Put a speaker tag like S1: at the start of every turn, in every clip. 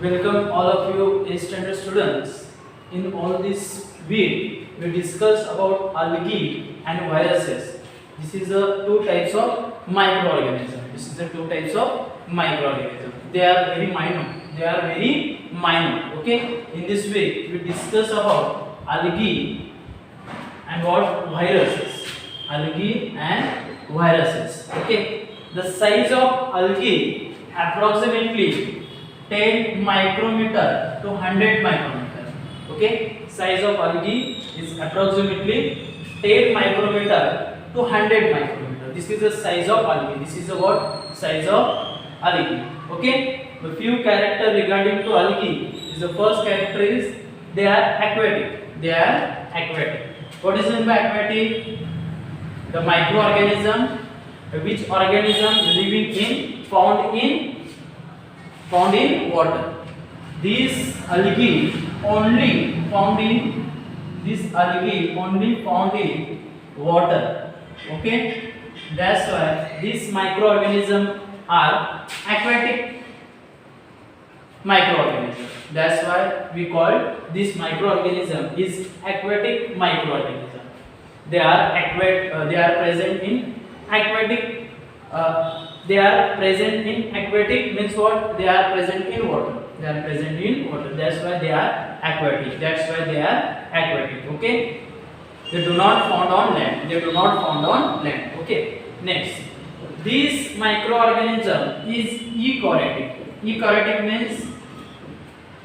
S1: Welcome all of you 8th standard students. In all this week, we discuss about algae and viruses. This is the two types of microorganisms. This is the two types of microorganisms. They are very minor. They are very minor. Okay. In this week, we discuss about algae and what viruses. Algae and viruses. Okay. The size of algae approximately 10 micrometer to 100 micrometer. Okay, size of algae is approximately 10 micrometer to 100 micrometer. This is the size of algae. This is the what size of algae. Okay, the few character regarding to algae is the first character is they are aquatic. They are aquatic. What is meant by aquatic? The microorganism, which organism living in found in water. These algae only found in water. Okay, that's why these microorganisms are aquatic microorganism. That's why we call this microorganism is aquatic microorganism. They are present in aquatic. They are present in aquatic means what? They are present in water. They are present in water. That's why they are aquatic. That's why they are aquatic. Okay. They do not found on land. They do not found on land. Okay. Next, this microorganism is eukaryotic. Eukaryotic means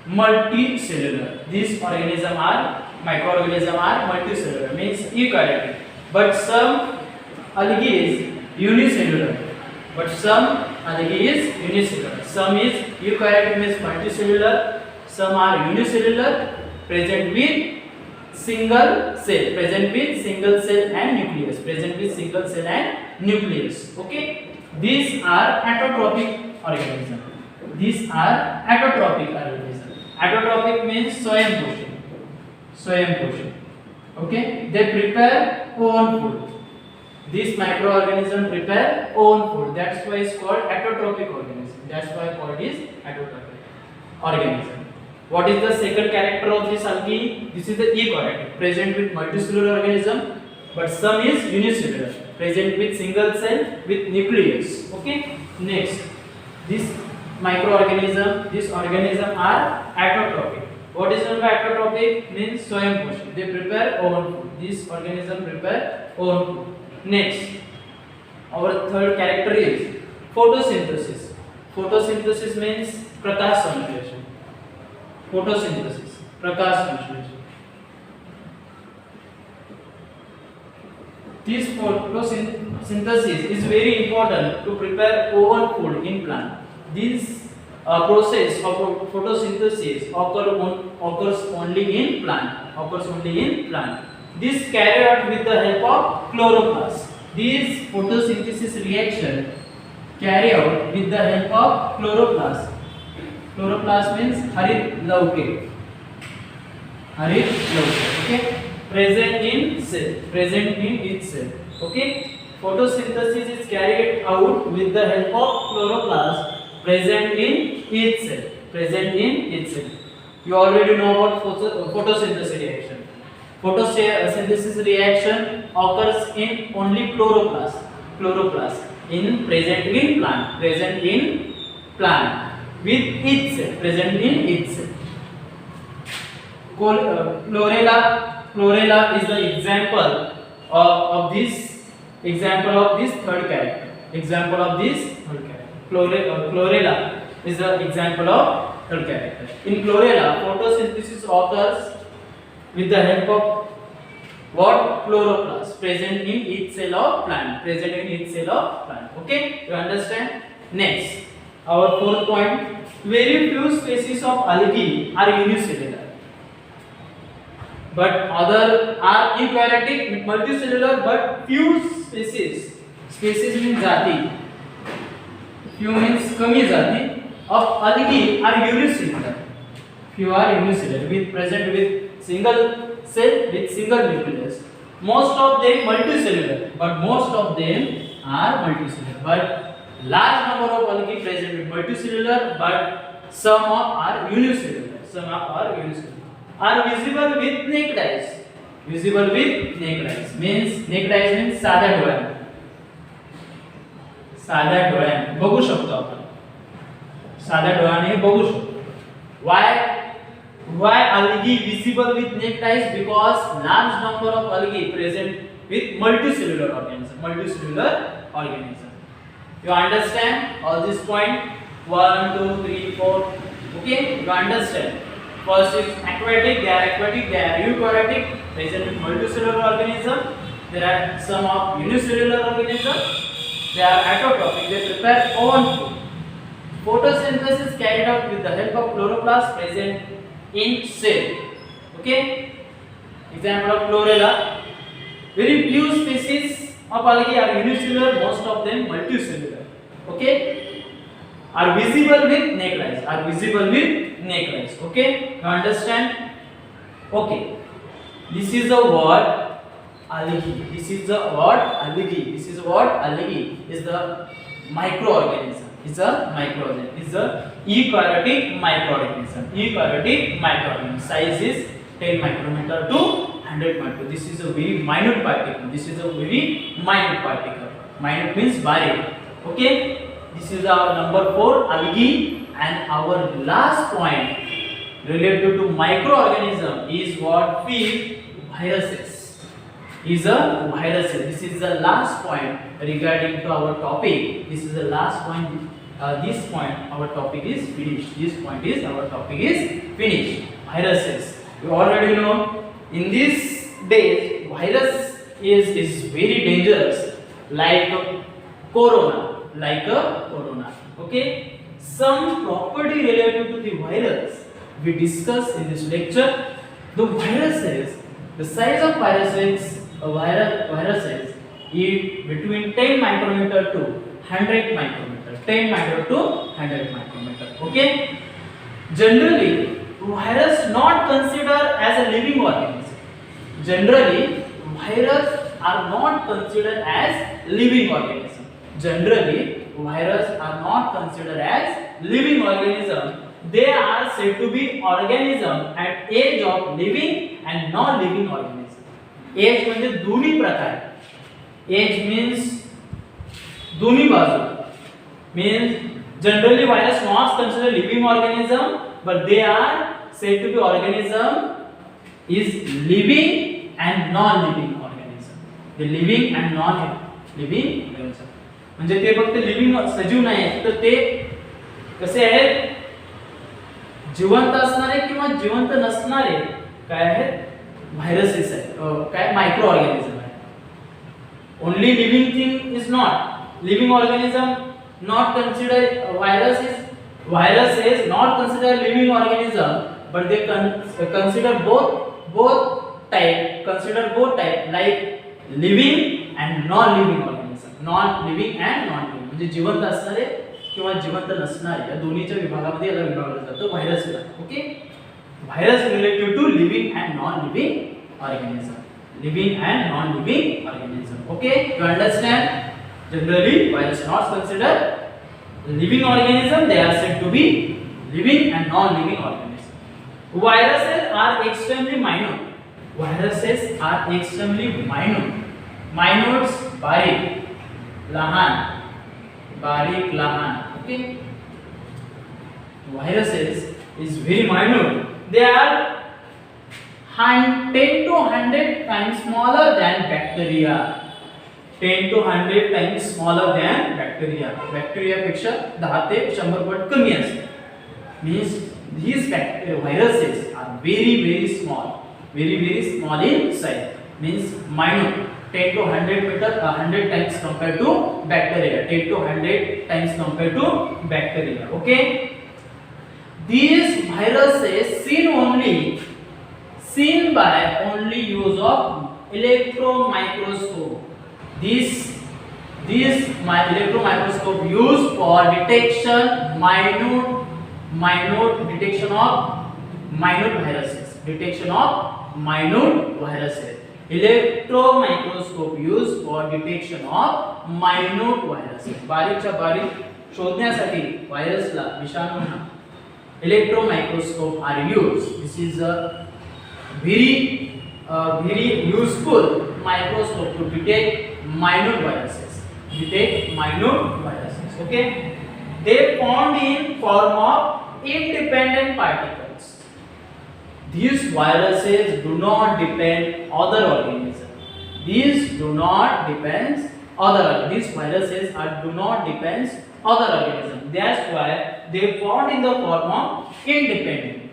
S1: multicellular. These organisms are microorganisms are multicellular means eukaryotic. But some algae is unicellular. Some is eukaryotic means multicellular. Some are unicellular, present with single cell and nucleus. Okay, these are autotrophic organisms. Autotrophic means स्वयं पोषण. Okay, they prepare own food. This microorganism prepare own food. That's why it's called autotrophic organism. That's why called is autotrophic organism. What is the second character of this algae? This is the eukaryotic, present with multicellular organism, but some is unicellular, present with single cell with nucleus. Okay. Next, this organism are autotrophic. What is meant by autotrophic? Means स्वयं पोषण. They prepare own food. This organism prepare own food. Next, our third character is photosynthesis. Photosynthesis means प्रकाश संश्लेषण. प्रकाश संश्लेषण. This photosynthesis is very important to prepare own food in plant. This process of photosynthesis occurs only in plant. This carried out with the help of chloroplast. This photosynthesis reaction carry out with the help of chloroplast. Chloroplast means harit lauke. Okay, present in its cell. Okay, photosynthesis is carried out with the help of chloroplast present in its cell. You already know about photosynthesis reaction. Photosynthesis reaction occurs in only chloroplast present in plant with its cell, present in its cell. Chlorella is the example of this third character. Chlorella is the example of third character. In chlorella, photosynthesis occurs with the help of what? Chloroplast present in each cell of plant. Okay, you understand? Next, our fourth point: very few species of algae are unicellular, but other are eukaryotic, multicellular. But few species means jati. Few means kami jati of algae are unicellular. Few are unicellular, present with single cell with single nucleus. Most of them multicellular, but most of them are multicellular. But large number of algae present with multicellular, but Some of are unicellular. Some of are unicellular. Are visible with naked eyes. Visible with naked eyes means naked eyes means साध्या डोळ्याने. साध्या डोळ्याने बघू शकतो आपण. साध्या डोळ्याने बघू शकतो. Why algae visible with naked eyes? Because large number of algae present with multicellular organism. Multicellular organism. You understand all this point? 1, 2, 3, 4. Okay, you understand. First is aquatic. They are aquatic. They are eukaryotic. Present with multicellular organism. There are some of unicellular organism. They are autotrophic. They prepare own food. Photosynthesis carried out with the help of chloroplast present in cell. Okay. Example of chlorella. Very few species of algae are unicellular. Most of them multicellular. Okay. Are visible with naked eyes. Are visible with naked eyes. Okay. You understand? Okay. This is the word algae. This is the word algae. This is what algae is the microorganism. Is a microorganism. Is a eukaryotic microorganism. Eukaryotic microorganism. Size is 10 micrometer to 100 micrometer. This is a very minute particle. This is a very minute particle. Minute means barik. Okay. This is our number 4 algae, and our last point related to microorganism is what viruses. Is a viruses. This is the last point regarding to our topic. This is the last point. This point our topic is finished. This point is our topic is finished. Viruses. You already know in these days virus is very dangerous, like corona. Like a corona. Okay. Some property related to the virus we discuss in this lecture. The viruses, the size of viruses is between 10 micrometer to 100 micrometer. 10 micrometer to 100 micrometer. Okay. Generally, virus not considered as a living organism. Generally, virus are not considered as living organism. Generally, viruses are not considered as living organism. They are said to be organism at age of living and non-living organism. Age म्हणजे दोन्ही प्रकार. Age means दोन्ही बाजू. Means generally virus not considered living organism, but they are said to be organism is living and non-living organism. The living and non-living organism. म्हणजे ते फक्त living सजीव नाही आहेत, तर ते कसे आहेत, जिवंत असणारे किंवा जिवंत नसणारे काय आहेत, व्हायरसेस आहेत. काय मायक्रो ऑर्गॅनिझम आहे. Only living thing is not living organism not consider virus is not considered living organism, but they consider both type like living and non-living organism. Non-living and non-living म्हणजे जिवंत असणारे किंवा जिवंत नसणारे या दोन्हीच्या विभागामध्ये याला विभागलं जातं व्हायरसला. Okay. Virus related to living and non living organism. Living and non living organism. Okay. You understand? Generally, virus not considered living organism. They are said to be living and non-living organism. Viruses are extremely minute. Viruses are extremely minute. Minutes बारीक, लहान, बारीक, लहान. Okay. Viruses is very minute. They are 10 to 100 times smaller than bacteria. 10 to 100 times smaller than bacteria. Bacteria पेक्षा 10 ते 100 पट कमी असते. Means these viruses are very small in size. Means minute. 10 to 100 times compared to bacteria. 10 to 100 times compared to bacteria. Okay. These viruses seen by only use of electron microscope. These electron microscope used for detection minute detection of minute viruses. Detection of minute viruses. Electron microscope used for detection of minute viruses. बारीकच्या बारीक शोधण्यासाठी व्हायरसला, विषाणूंना electron microscope are used. This is a very useful microscope to detect minute viruses. Okay, they formed in form of independent particles. These viruses do not depend other organisms. These do not depend other. These viruses do not depend other organisms. That's why they formed in the form of independent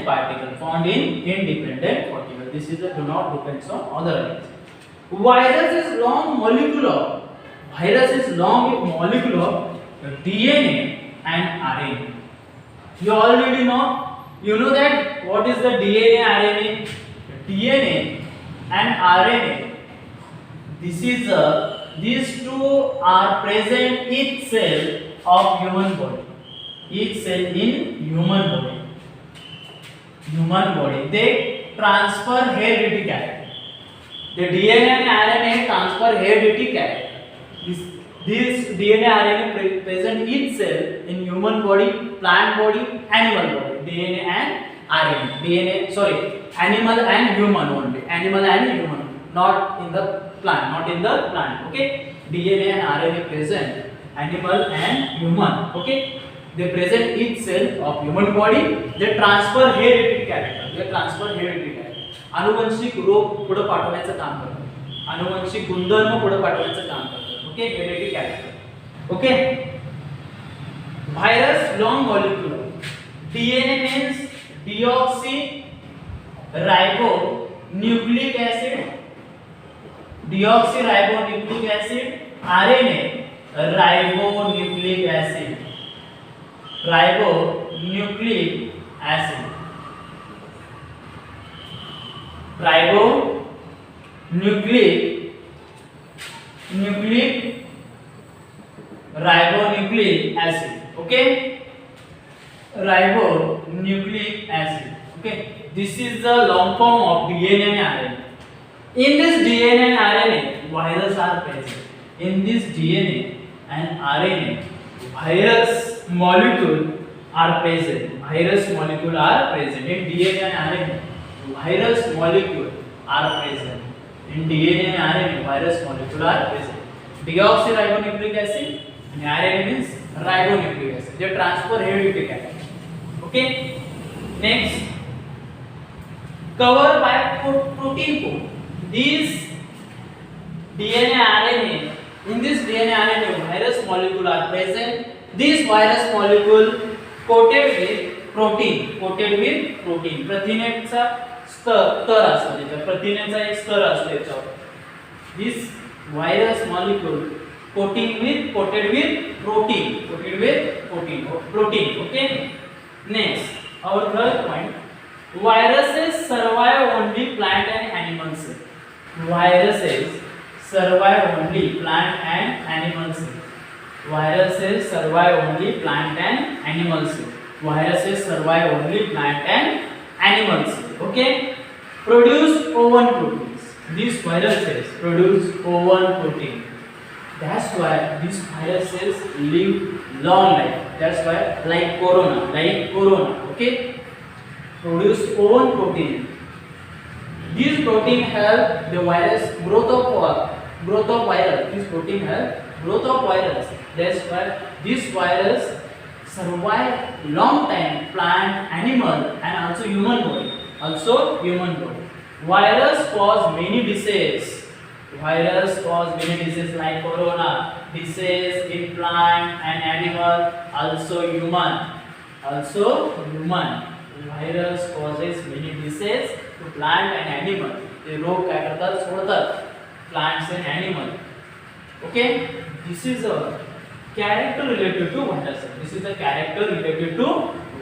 S1: particle. Found in independent particle. This is the do not depends on other organisms. Virus is long molecular. Virus is long molecular DNA and RNA. You already know. You know that what is the DNA RNA? DNA and RNA. These two are present each cell of human body. Each cell in human body. They transfer heredity character. The DNA and RNA transfer heredity character. This DNA RNA present each cell in human body, plant body, animal body. DNA and RNA. Animal and human only. Animal and human, not in the plant. Okay. DNA and RNA present animal and human. Okay. They present each cell of human body. They transfer heredity character. अनुवंशिक रोग पुढे पाठवण्याचं काम करतात. अनुवंशिक गुणधर्म पुढे पाठवण्याचं काम करतात. Okay, heredity character. Okay, virus long molecular. DNA means deoxy ribo nucleic acid. Deoxy ribo nucleic acid. RNA ribo nucleic acid. Ribonucleic acid. Okay, ribonucleic acid. Okay, this is the long form of DNA and RNA. In this DNA and RNA, viruses are present. In this DNA and RNA, virus molecule are present. In DNA and RNA, virus molecule are present. In DNA and RNA, virus molecule are present. Deoxyribonucleic acid and RNA means ribonucleic acid. They transfer heredity character. Okay. Next, covered by protein coat. These DNA RNA. In this DNA RNA, virus molecule are present. This virus molecule coated with protein. प्रथिनेचा स्तर असतो त्याच्यावर. प्रथिनेचा एक स्तर असतो त्याच्यावर. This virus molecule coated with protein. Okay. Next, our third point. Viruses survive only plant and animal cells. Viruses survive only plant and animal cells. Okay. Produce O1 proteins. These viruses produce O1 protein. That's why these viruses live long life. That's why like corona. Okay. Produce O1 protein. These protein help the virus growth of virus. This protein help growth of virus. That's why this virus survive long time, plant, animal, and also human body. Virus cause many diseases. Like corona, disease in plant and animal, also human. Virus causes many diseases to plant and animal. ते रोग काय करतात? सोडतात plants and animal. Okay, this is a character related to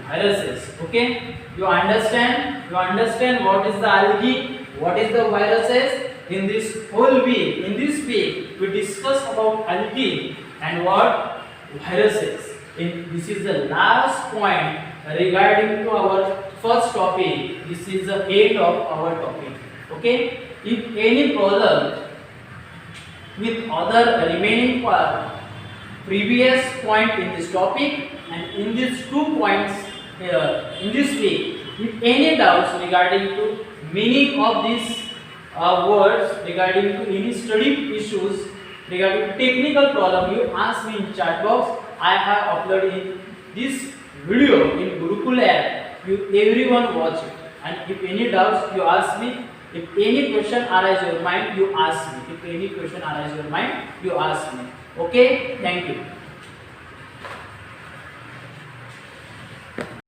S1: viruses. Okay, you understand what is the algae, what is the viruses. In this week we discuss about algae and what viruses. This is the last point regarding to our first topic. This is the end of our topic. Okay, if any problem with other remaining part, previous point in this topic, and in these 2 points in this week. If any doubts regarding to meaning of these words, regarding to any study issues, regarding to technical problem, you ask me in chat box. I have uploaded in this video in Gurukul app. You everyone watch it, and if any doubts you ask me. If any question arise your mind, you ask me. If any question arise your mind, you ask me. Okay? Thank you.